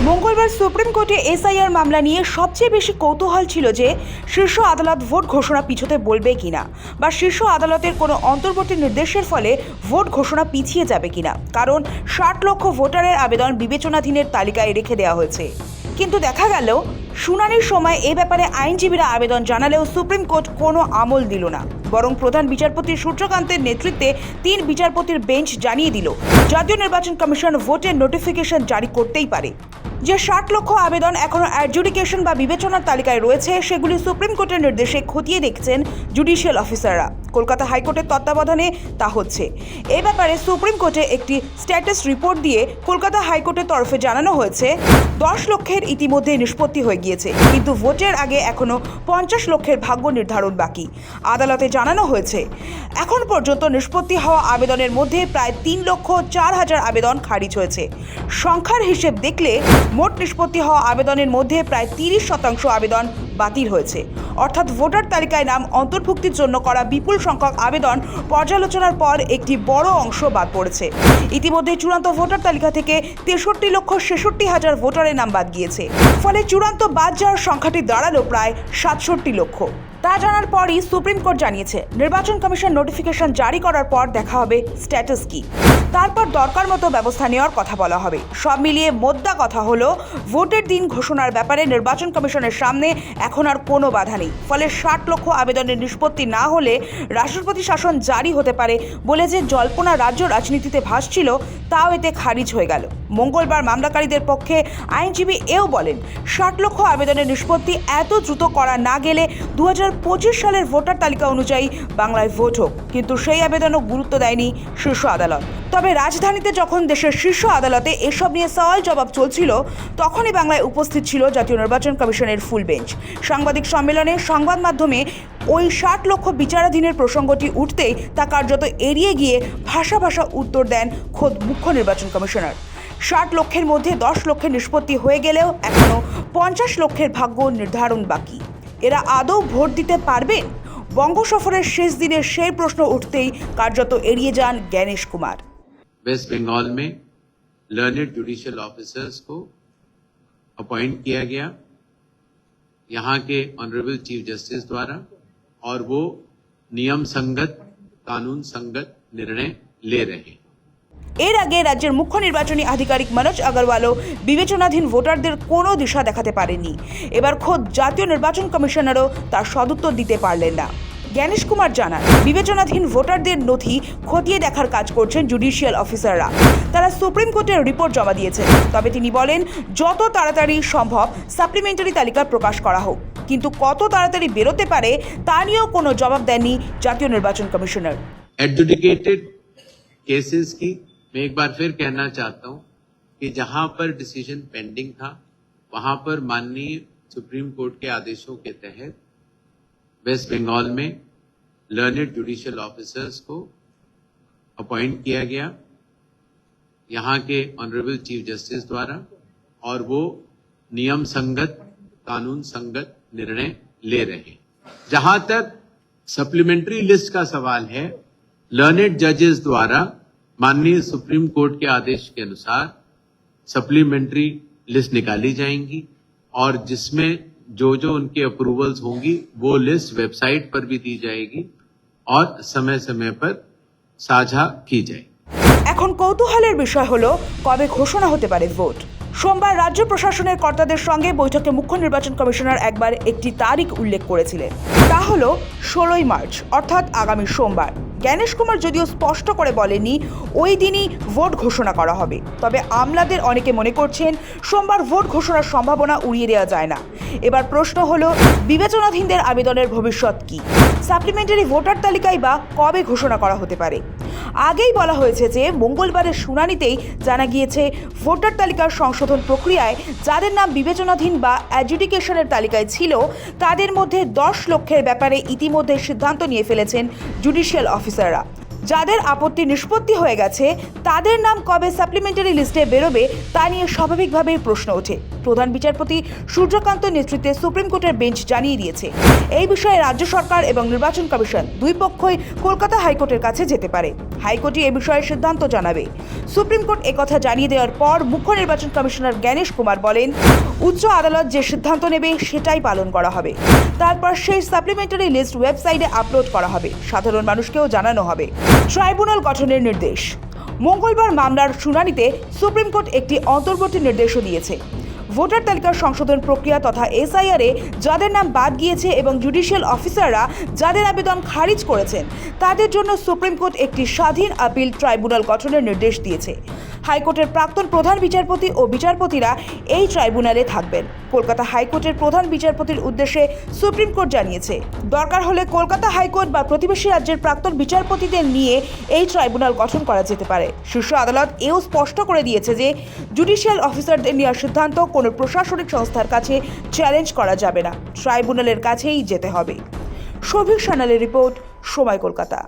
মঙ্গলবার সুপ্রিম কোর্টে এসআইআর মামলা নিয়ে সবচেয়ে বেশি কৌতূহল ছিল যে শীর্ষ আদালত ভোট ঘোষণা পিছোতে বলবে কিনা বা শীর্ষ আদালতের কোনো অন্তর্বর্তী নির্দেশের ফলে ভোট ঘোষণা পিছিয়ে যাবে কিনা, কারণ ৬০ লক্ষ ভোটারের আবেদন বিবেচনাধীনের তালিকায় রেখে দেওয়া হয়েছে। কিন্তু দেখা গেল শুনানির সময় এ ব্যাপারে আইনজীবীরা আবেদন জানালেও সুপ্রিম কোর্ট কোনো আমল দিল না, বরং প্রধান বিচারপতি সূর্যকান্তের নেতৃত্বে ৩ বিচারপতির বেঞ্চ জানিয়ে দিল জাতীয় নির্বাচন কমিশন ভোটের নোটিফিকেশন জারি করতেই পারে। যে ৬০ লক্ষ আবেদন এখনও অ্যাডজুডিকেশন বা বিবেচনার তালিকায় রয়েছে সেগুলি সুপ্রিম কোর্টের নির্দেশে খতিয়ে দেখছেন জুডিশিয়াল অফিসাররা। কলকাতা হাইকোর্টের তত্ত্বাবধানে তা হচ্ছে। এ ব্যাপারে সুপ্রিম কোর্টে একটি স্ট্যাটাস রিপোর্ট দিয়ে কলকাতা হাইকোর্টের তরফে জানানো হয়েছে ১০ লক্ষের ইতিমধ্যে নিষ্পত্তি হয়ে গিয়েছে, কিন্তু ভোটের আগে এখনও ৫০ লক্ষের ভাগ্য নির্ধারণ বাকি। আদালতে জানানো হয়েছে এখন পর্যন্ত নিষ্পত্তি হওয়া আবেদনের মধ্যে প্রায় ৩,০৪,০০০ আবেদন খারিজ হয়েছে। সংখ্যার হিসেব দেখলে মোট নিষ্পত্তি হওয়া আবেদনের মধ্যে প্রায় ৩০% আবেদন বাতিল হয়েছে, অর্থাৎ ভোটার তালিকায় নাম অন্তর্ভুক্তির জন্য করা বিপুল সংখ্যক আবেদন পর্যালোচনার পর একটি বড় অংশ বাদ পড়েছে। ইতিমধ্যে চূড়ান্ত ভোটার তালিকা থেকে ৬৩,৬৬,০০০ ভোটারের নাম বাদ গিয়েছে, ফলে চূড়ান্ত বাদ যাওয়ার সংখ্যাটি দাঁড়ালো প্রায় ৬৭ লক্ষ। তা জানার পরই সুপ্রিম কোর্ট জানিয়েছে নির্বাচন কমিশন নোটিফিকেশন জারি করার পর দেখা হবে স্ট্যাটাস কি, তারপর দরকার মতো ব্যবস্থা নেওয়ার কথা বলা হবে। সব মিলিয়ে মোদ্দা কথা হলো ভোটের দিন ঘোষণার ব্যাপারে নির্বাচন কমিশনের সামনে এখন আর কোনো বাধা নেই, ফলে ৬০ লক্ষ আবেদনের নিষ্পত্তি না হলে রাষ্ট্রপতি শাসন জারি হতে পারে বলে যে জল্পনা রাজ্য রাজনীতিতে ভাসছিল তাও এতে খারিজ হয়ে গেল। মঙ্গলবার মামলাকারীদের পক্ষে আইনজীবী এও বলেন ৬০ লক্ষ আবেদনের নিষ্পত্তি এত দ্রুত করা না গেলে ২০২৫ সালের ভোটার তালিকা অনুযায়ী বাংলায় ভোট হোক, কিন্তু সেই আবেদনও গুরুত্ব দেয়নি শীর্ষ আদালত। তবে রাজধানীতে যখন দেশের শীর্ষ আদালতে এসব নিয়ে সওয়াল জবাব চলছিল তখনই বাংলায় উপস্থিত ছিল জাতীয় নির্বাচন কমিশনের ফুল বেঞ্চ। সাংবাদিক সম্মেলনে সংবাদ মাধ্যমে ওই ৬০ লক্ষ বিচারাধীনের প্রসঙ্গটি উঠতেই তা কার্যত এড়িয়ে গিয়ে ভাষা উত্তর দেন খোদ মুখ্য নির্বাচন কমিশনার। ৬০ লক্ষের মধ্যে ১০ লক্ষের নিষ্পত্তি হয়ে গেলেও এখনও ৫০ লক্ষের ভাগ্য নির্ধারণ বাকি। এরা আদৌ ভোট দিতে পারবেন? বঙ্গ সফরের শেষ দিনের সেই প্রশ্ন উঠতেই কার্যত এড়িয়ে যান জ্ঞানেশ কুমার। वेस्ट बंगाल में लर्नेड जुडिशियल ऑफिसर्स को अपॉइंट किया गया यहाँ के ऑनरेबल चीफ जस्टिस द्वारा, और वो नियम संगत कानून संगत निर्णय ले रहे हैं। এর আগে রাজ্যের মুখ্য নির্বাচনী আধিকারিক মনোজ আগরওয়ালও বিবেচনাধীন ভোটারদের কোনো দিশা দেখাতে পারেননি। এবার খোদ জাতীয় নির্বাচন কমিশনারও তার সদুত্তর দিতে পারলেন না। জ্ঞানেশ কুমার জানান বিবেচনাধীন ভোটারদের নথি খতিয়ে দেখার কাজ করছেন জুডিশিয়াল অফিসাররা। তারা সুপ্রিম কোর্টের রিপোর্ট জমা দিয়েছেন, তবে তিনি বলেন যত তাড়াতাড়ি সম্ভব সাপ্লিমেন্টারি তালিকা প্রকাশ করা হোক, কিন্তু কত তাড়াতাড়ি বেরোতে পারে তা নিয়েও কোনো জবাব দেননি জাতীয় নির্বাচন কমিশনার। एडजुडिकेटेड केसेस की मैं एक बार फिर कहना चाहता हूं कि जहां पर डिसीजन पेंडिंग था वहां पर माननीय सुप्रीम कोर्ट के आदेशों के तहत वेस्ट बंगाल में लर्नेड जुडिशियल ऑफिसर्स को अपॉइंट किया गया यहाँ के ऑनरेबल चीफ जस्टिस द्वारा, और वो नियम संगत कानून संगत निर्णय ले रहे हैं। जहां तक सप्लीमेंट्री लिस्ट का सवाल है, लर्नेड जजेस द्वारा माननीय सुप्रीम कोर्ट के आदेश के अनुसार सप्लीमेंट्री लिस्ट निकाली जाएंगी, और जिसमें जो उनके अप्रूवल्स होंगी वो लिस्ट वेबसाइट पर भी दी जाएगी और समय समय पर साझा की जाएगी। এখন কৌতূহলের বিষয় হলো কবে ঘোষণা হতে পারে ভোট। সোমবার রাজ্য প্রশাসনের কর্তাদের সঙ্গে বৈঠকে মুখ্য নির্বাচন কমিশনার একবার একটি তারিখ উল্লেখ করেছিলেন, তা হলো ১৬ই মার্চ, অর্থাৎ আগামী সোমবার। জ্ঞানেশ কুমার যদিও স্পষ্ট করে বলেননি ওই দিনই ভোট ঘোষণা করা হবে, তবে আমলাদের অনেকে মনে করছেন সোমবার ভোট ঘোষণার সম্ভাবনা উড়িয়ে দেওয়া যায় না। এবার প্রশ্ন হলো বিবেচনাধীনদের আবেদনের ভবিষ্যৎ কি? সাপ্লিমেন্টারি ভোটার তালিকায় বা কবে ঘোষণা করা হতে পারে? আগেই বলা হয়েছে যে মঙ্গলবারের শুনানিতেই জানা গিয়েছে ভোটার তালিকার সংশোধন প্রক্রিয়ায় যাদের নাম বিবেচনাধীন বা অ্যাডজুডিকেশনের তালিকায় ছিল তাদের মধ্যে ১০ লক্ষের ব্যাপারে ইতিমধ্যে সিদ্ধান্ত নিয়ে ফেলেছেন জুডিশিয়াল অফিসাররা। যাদের আপত্তি নিষ্পত্তি হয়ে গেছে তাদের নাম কবে সাপ্লিমেন্টারি লিস্টে বেরোবে তা নিয়ে স্বাভাবিকভাবেই প্রশ্ন ওঠে। প্রধান বিচারপতি সূর্যকান্ত নেতৃত্বে সুপ্রিম কোর্টের বেঞ্চ জানিয়ে দিয়েছে। এই বিষয়ে রাজ্য সরকার এবং নির্বাচন কমিশন দুই পক্ষই কলকাতা হাইকোর্টের কাছে যেতে পারে। হাইকোর্টই এ বিষয়ে সিদ্ধান্ত জানাবে। সুপ্রিম কোর্ট একথা জানিয়ে দেওয়ার পর মুখ্য নির্বাচন কমিশনার জ্ঞানেশ কুমার বলেন, উচ্চ আদালত যে সিদ্ধান্ত নেবে সেটাই পালন করা হবে। তারপর সেই সাপ্লিমেন্টারি লিস্ট ওয়েবসাইটে আপলোড করা হবে, সাধারণ মানুষকেও জানানো হবে। ট্রাইব্যুনাল গঠনের নির্দেশ। মঙ্গলবার মামলার শুনানিতে সুপ্রিম কোর্ট একটি অন্তর্বর্তী নির্দেশও দিয়েছে। ভোটার তালিকার সংশোধন প্রক্রিয়া তথা এসআইআরে যাদের নাম বাদ গিয়েছে এবং জুডিশিয়াল অফিসাররা যাদের আবেদন খারিজ করেছেন তাদের জন্য সুপ্রিম কোর্ট একটি স্বাধীন আপিল ট্রাইব্যুনাল গঠনের নির্দেশ দিয়েছে। হাইকোর্টের প্রাক্তন প্রধান বিচারপতি ও বিচারপতিরা এই ট্রাইব্যুনালে থাকবেন। কলকাতা হাইকোর্টের প্রধান বিচারপতির উদ্দেশ্যে সুপ্রিম কোর্ট জানিয়েছে, দরকার হলে কলকাতা হাইকোর্ট বা প্রতিবেশী রাজ্যের প্রাক্তন বিচারপতিদের নিয়ে এই ট্রাইব্যুনাল গঠন করা যেতে পারে। শীর্ষ আদালত এও স্পষ্ট করে দিয়েছে যে জুডিশিয়াল অফিসারদের নেওয়ার সিদ্ধান্ত কোনো প্রশাসনিক সংস্থার কাছে চ্যালেঞ্জ করা যাবে না, ট্রাইব্যুনালের কাছেই যেতে হবে। শফিক সানালের রিপোর্ট, সময় কলকাতা।